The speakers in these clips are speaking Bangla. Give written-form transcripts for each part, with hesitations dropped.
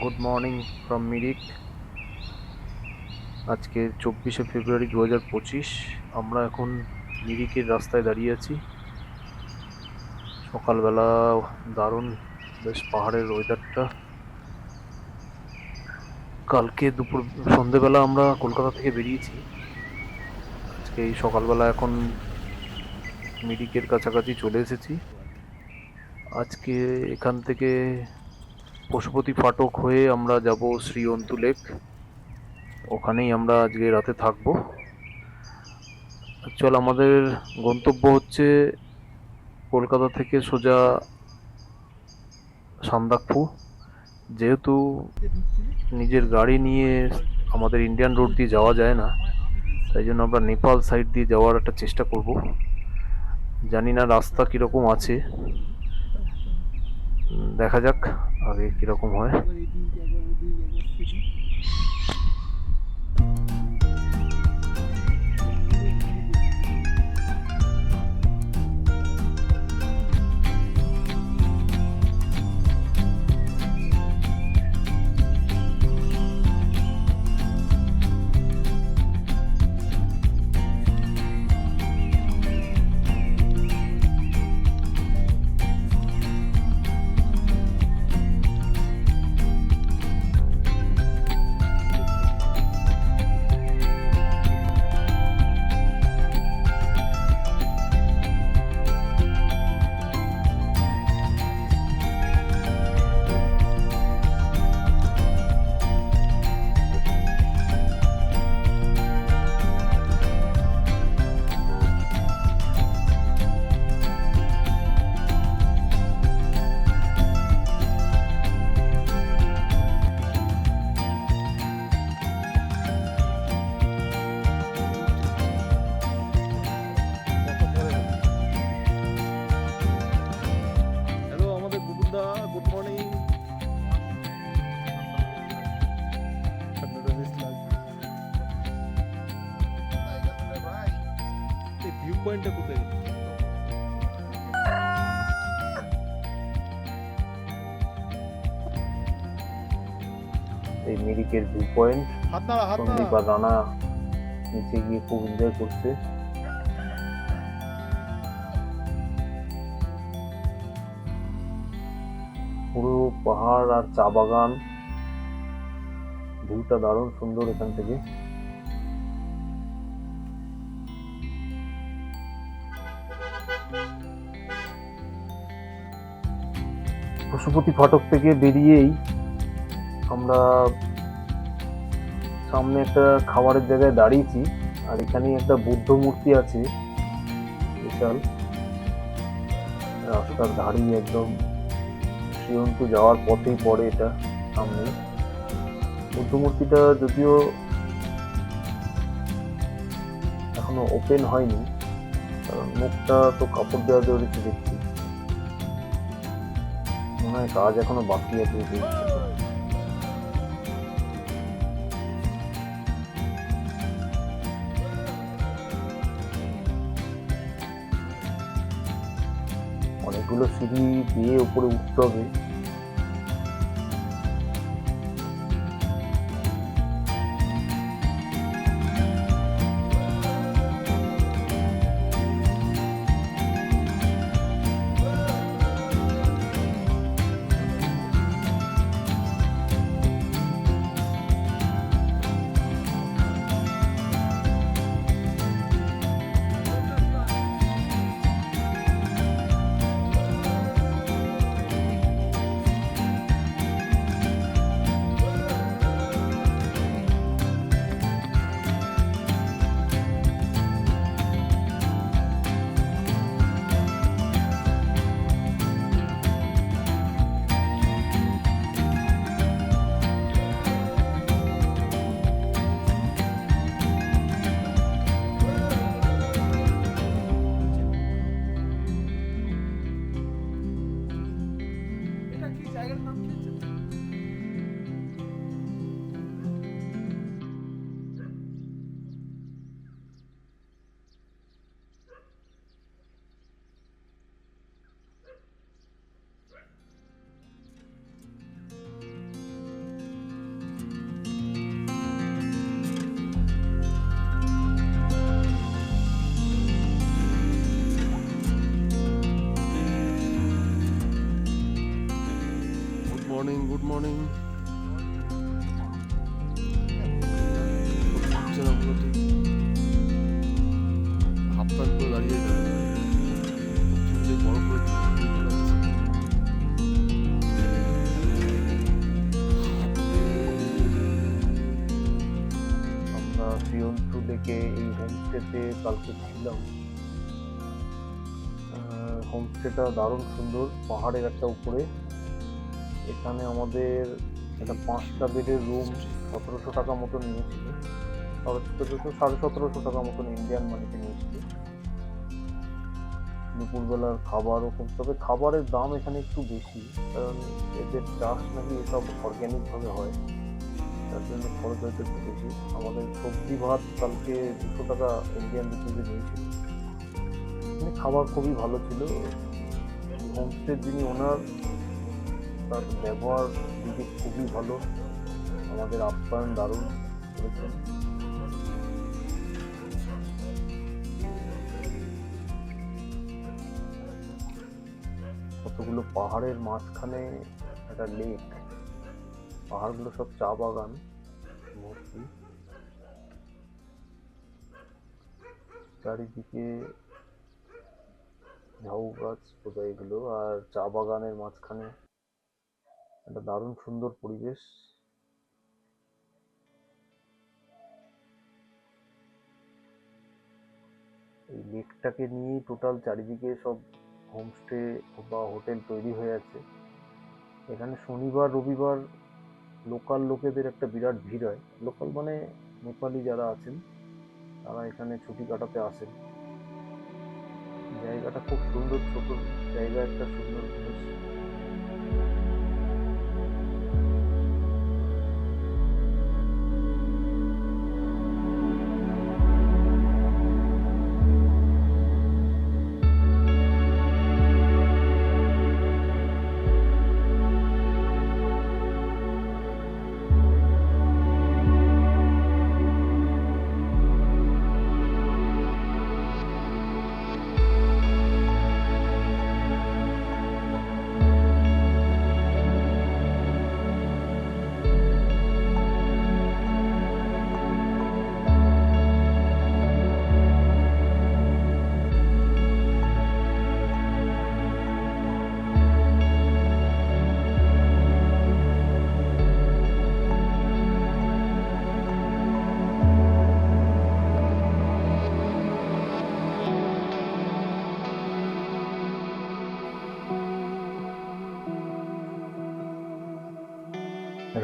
Good morning from Mirik. আজকে 24শে ফেব্রুয়ারি 2025। আমরা এখন মিরিকের রাস্তায় দাঁড়িয়ে আছি। সকালবেলা দারুণ, বেশ পাহাড়ের ওয়েদারটা। কালকে সন্ধেবেলা আমরা কলকাতা থেকে বেরিয়েছি। আজকে এই সকালবেলা এখন মিরিকের কাছাকাছি চলে এসেছি। আজকে এখান থেকে পশুপতি ফাটক হয়ে আমরা যাব শ্রী অন্তু লেক। ওখানেই আমরা আজকে রাতে থাকবো। অ্যাকচুয়াল আমাদের গন্তব্য হচ্ছে কলকাতা থেকে সোজা সান্দাকফু। যেহেতু নিজের গাড়ি নিয়ে আমাদের ইন্ডিয়ান রোড দিয়ে যাওয়া যায় না, তাই জন্য আমরা নেপাল সাইড দিয়ে যাওয়ার একটা চেষ্টা করব। জানি না রাস্তা কিরকম আছে, দেখা যাক আগে কিরকম হয়। হ্যালো আমাদের বুবুদা, গুড মর্নিং। এই ভিউ পয়েন্টটা কোথায়? এই মিরিকের ভিউ পয়েন্ট। হাত নাড়া, হাত সন্দীপ নাড়া। আর রানা নিচে গিয়ে খুব এনজয় করছে। পুরো পাহাড় আর চা বাগান, ভিউটা দারুণ সুন্দর এখান থেকে। পশুপতি ফাটক থেকে বেরিয়েই আমরা সামনে একটা খাবারের জায়গায় দাঁড়িয়েছি, আর এখানেই একটা বুদ্ধ মূর্তি আছে বিশাল, রাস্তার ধারেই একদম শ্রীঅন্তু যাওয়ার পথেই পড়ে এটা সামনে। বুদ্ধ মূর্তিটা যদিও এখনো ওপেন হয়নি, কারণ মুখটা তো কাপড় দেওয়া রয়েছে দেখছি। মনে হয় কাজ এখনো বাকি আছে। অনেকগুলো সিঁড়ি দিয়ে উপরে উঠতে হবে। Morning good morning. Half pant করে দাঁড়িয়ে বড় করে আমরা সিয়ন্ত্রু লেকে এই হোমস্টেতে কালকে ছিলাম। হোমস্টেটা দারুণ সুন্দর, পাহাড়ের একটা উপরে। এখানে আমাদের একটা 5টা বেডের রুম 1700 টাকা মতো নিয়েছিল, 1750 টাকা মতন ইন্ডিয়ান মানিতে নিয়েছিল। দুপুরবেলার খাবারও খুব, তবে খাবারের দাম এখানে একটু বেশি, কারণ এদের চাষ নাকি এসব অর্গ্যানিক ভাবে হয়, তার জন্য খরচ হয়তো একটু বেশি। আমাদের সবজি ভাত কালকে 200 টাকা ইন্ডিয়ান রুপিজে নিয়েছিল। মানে খাবার খুবই ভালো ছিল। হোমস্টের যিনি ওনার, তার ব্যবহার দিকে খুবই ভালো, আমাদের আপ্যায়ন দারুণ করেছেন। কতগুলো পাহাড়ের মাঝখানে একটা লেক, পাহাড়গুলো সব চা বাগান ভর্তি, চারিদিকে ঝাউ গাছ বোধহয় এগুলো, আর চা বাগানের মাঝখানে একটা দারুণ সুন্দর পরিবেশ। এই লেকটাকে নিয়েই টোটাল চারিদিকে সব হোমস্টে বা হোটেল তৈরি হয়ে আছে। এখানে শনিবার রবিবার লোকাল লোকেদের একটা বিরাট ভিড় হয়। লোকাল মানে নেপালি যারা আছেন, তারা এখানে ছুটি কাটাতে আসেন। জায়গাটা খুব সুন্দর, ছোট জায়গা, একটা সুন্দর জিনিস।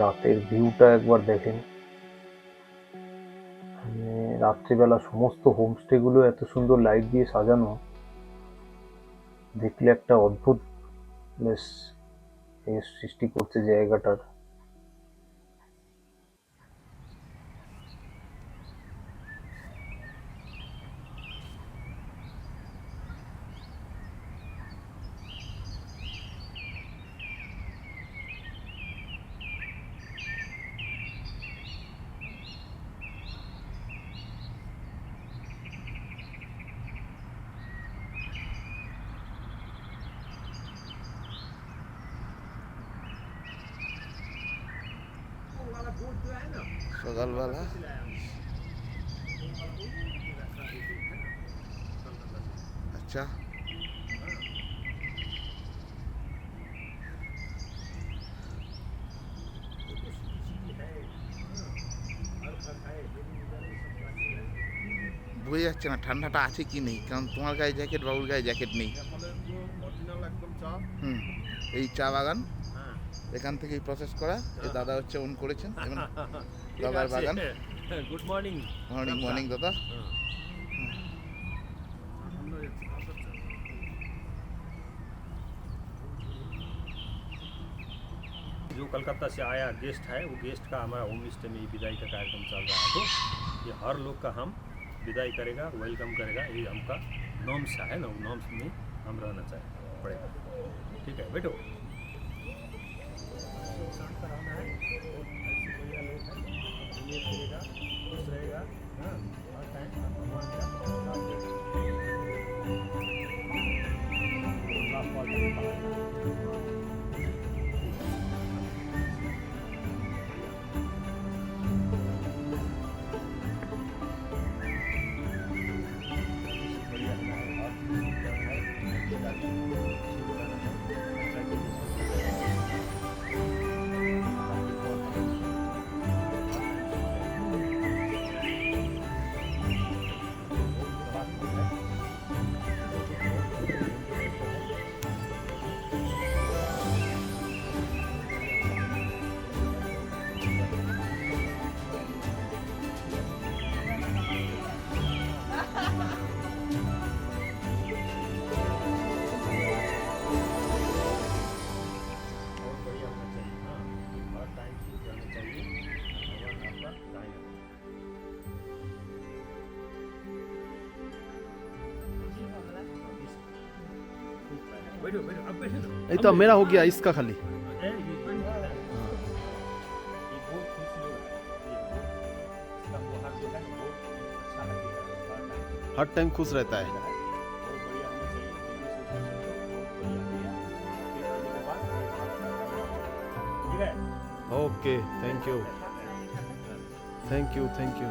রাতের ভিউটা একবার দেখেন। রাত্রিবেলা সমস্ত হোমস্টে গুলো এত সুন্দর লাইট দিয়ে সাজানো, দেখলে একটা অদ্ভুত সৃষ্টি করছে জায়গাটার। সকালবেলা আচ্ছা বোঝা যাচ্ছে না ঠান্ডাটা আছে কি নেই, কারণ তোমার গায়ে জ্যাকেট, বাবুর গায়ে জ্যাকেট নেই। এই চা বাগান এখান থেকেই প্রসেস করা, এই দাদা হচ্ছে ওন করেছেন, এবং দাদার বাগান। Good morning. মর্নিং মর্নিং দাদা। जो कलकत्ता से आया गेस्ट है, वो गेस्ट का हमारा होम स्टे में विदाई का कार्यक्रम चल रहा है। तो ये हर लोग का हम विदाई करेगा, वेलकम करेगा, ये हमका नॉर्म्स है ना, नॉर्म्स में हम रहना चाहिए पड़ेगा। ठीक है बेटो, शांत रहना है, ऐसे बढ़िया लोग हैं, ये करेगा, खुश रहेगा, हाँ, हर टाइम भगवान का साथ देगा। और बढ़िया होना चाहिए। हाँ, हर टाइम से रहना चाहिए भगवान आपका दाएं बैठो बैठो अब बैठो ये तो मेरा हो गया इसका खाली। ये बहुत खुश लोग हैं। इसका मुहार जो है बहुत अच्छा लगता है उसका टाइम हर टाइम खुश रहता है। बहुत बढ़िया होना चाहिए। बहुत बढ़िया ठीक है। Okay thank you thank you thank you.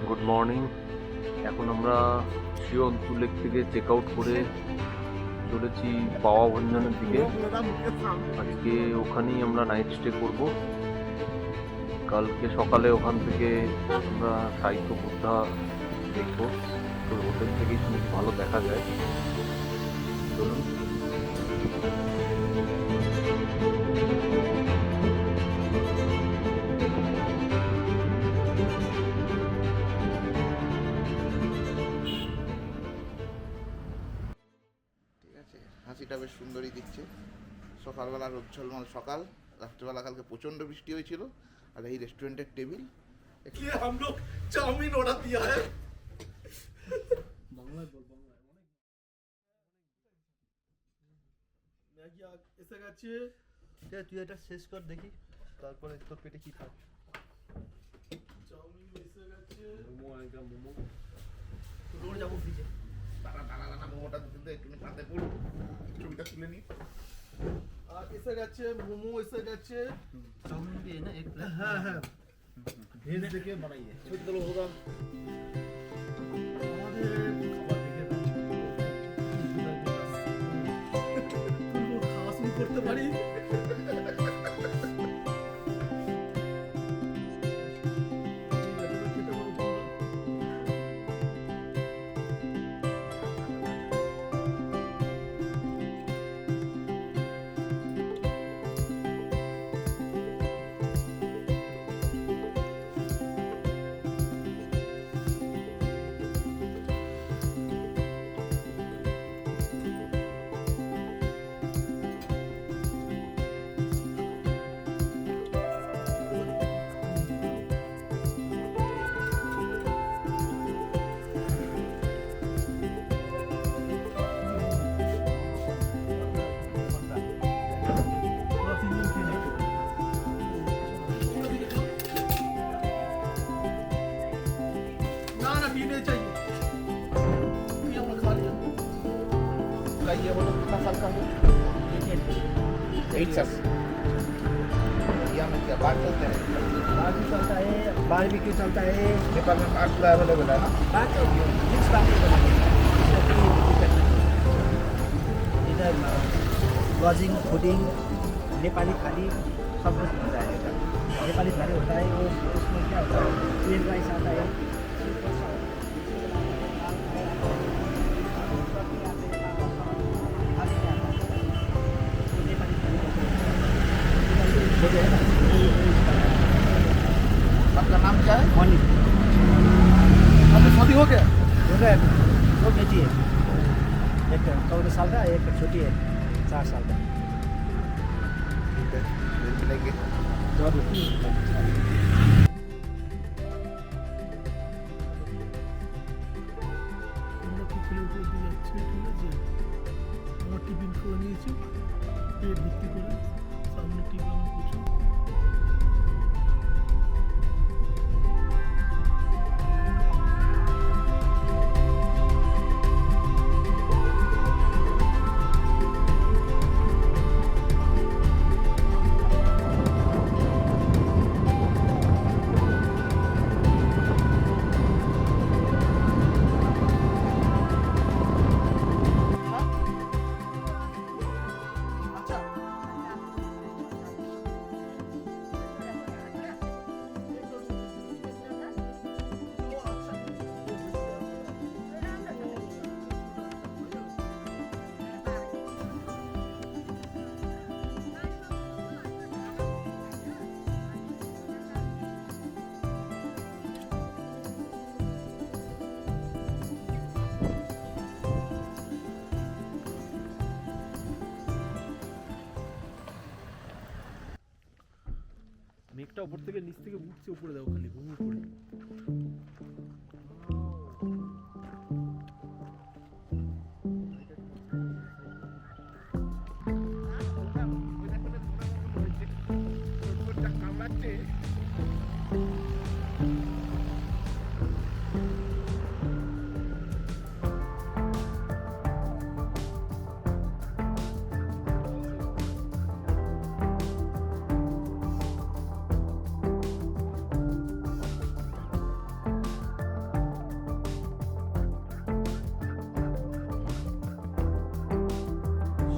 Good morning. এখন আমরা শিয়ন্তু লেক থেকে চেক আউট করে চলেছি পাওয়া ভঞ্জনের দিকে। আজকে ওখানেই আমরা নাইট স্টে করব। কালকে সকালে ওখান থেকে আমরা সাহিত্য বুদ্ধা দেখব। তো হোটেল থেকেই শুনেছি ভালো দেখা যায়। চলুন। ঠিক আছে, হাসিটা বেশ সুন্দরই দিচ্ছে। সকালবেলা রোদ ঝলমল সকাল, রাত্রেবেলা কালকে প্রচণ্ড বৃষ্টি হয়েছিল। আর এই রেস্টুরেন্টের টেবিল ये हम लोग चाउमीन ऑर्डर दिया है। ম্যাগি এসে গেছে। তুই এটা শেষ কর দেখি, তারপরে তোর পেটে কি থাকে। চাউমিন এসে গেছে। মোমো আইগা মোমো। দৌড়ে যাবো ফ্রিজে। দাঁড়া দাঁড়া দাঁড়া, মোমোটা দিতে একটু হাতে পড়ুন, ছবিটা তুলে নিই। আর এসে গেছে মোমো এসে গেছে। चाउमीन भी है ना एक प्लेट। হ্যাঁ হ্যাঁ, भेज देके बनाइए। ছোট দল হোগা। আমাদের খাবার দেখে দাও। তুই খাওয়া শুরু করতে পারি। ना ना पीने चाहिए। ये हमने खा लिया। ये बोलो कितना साल का है? 8 साल। यहाँ में क्या बात चलते हैं? बार भी चलता है, बारबेक्यू चलता है। नेपाल में 8 किलो अवेलेबल है ना? बात तो मिक्स बात है। इधर लॉजिंग फूडिंग नेपाली थाली सब कुछ मिल जाएगा। नेपाली थाली होता है वो, उसमें क्या होता है प्लेन राइस आता है। आपका नाम क्या है? मॉर्निंग आपका शादी हो गया? दोनों है, दो बेटी है, एक 14 साल का, एक छोटी है 4 साल का। ठीक है, फिर मिलेंगे। আমরা পুকুরের উপর দিয়ে যাচ্ছি, ঠিক আছে? আমার টিফিন করে নিয়েছি, পেট ভর্তি করে, সামনে টিফিন আমার প্রচুর। মেঘটা উপর থেকে নিচ থেকে উঠছে, উপরে দাও খালি ঘুম করে।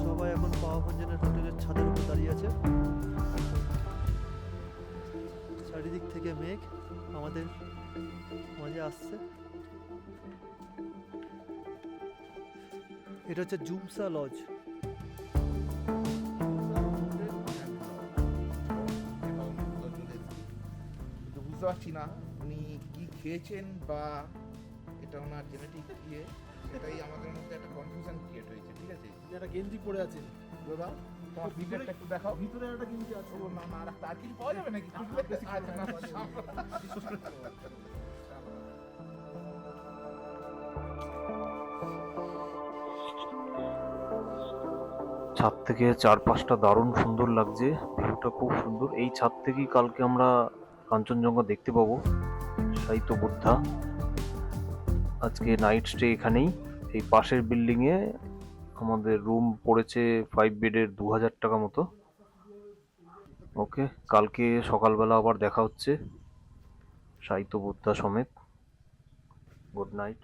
সবাই এখন পাওয়া পঞ্জনের হোটেলের ছাদের উপর দাঁড়িয়ে আছে। চারিদিক থেকে মেঘ আমাদের মাঝে আসছে। এটা হচ্ছে জুমসা লজ। কিন্তু বুঝতে পারছি না উনি কি খেয়েছেন বা এটা ওনার জেনেটিক ইয়ে, সেটাই আমাদের মধ্যে একটা কনফিউশন ক্রিয়েট হয়েছে। ঠিক আছে, একটা গেঞ্জি পরে আছে, দাদা তোমার ফিডব্যাকটা একটু দেখাও। ভিতরে একটা গেঞ্জি আছে। ও না না, আর কিছু পাওয়া যাবে নাকি? আচ্ছা, না, ছাদ থেকে চারপাশটা দারুণ সুন্দর লাগছে, ভিউটা খুব সুন্দর। এই ছাদ থেকেই কালকে আমরা কাঞ্চনজঙ্ঘা দেখতে পাবো, সাহিত্য বুদ্ধা। আজকে নাইট স্টে এখানেই, এই পাশের বিল্ডিংয়ে আমাদের রুম পড়েছে 5 বেডের 2000 টাকা মতো। ওকে, কালকে সকালবেলা আবার দেখা হচ্ছে সাহিত্য বুদ্ধা সমেত। Good night.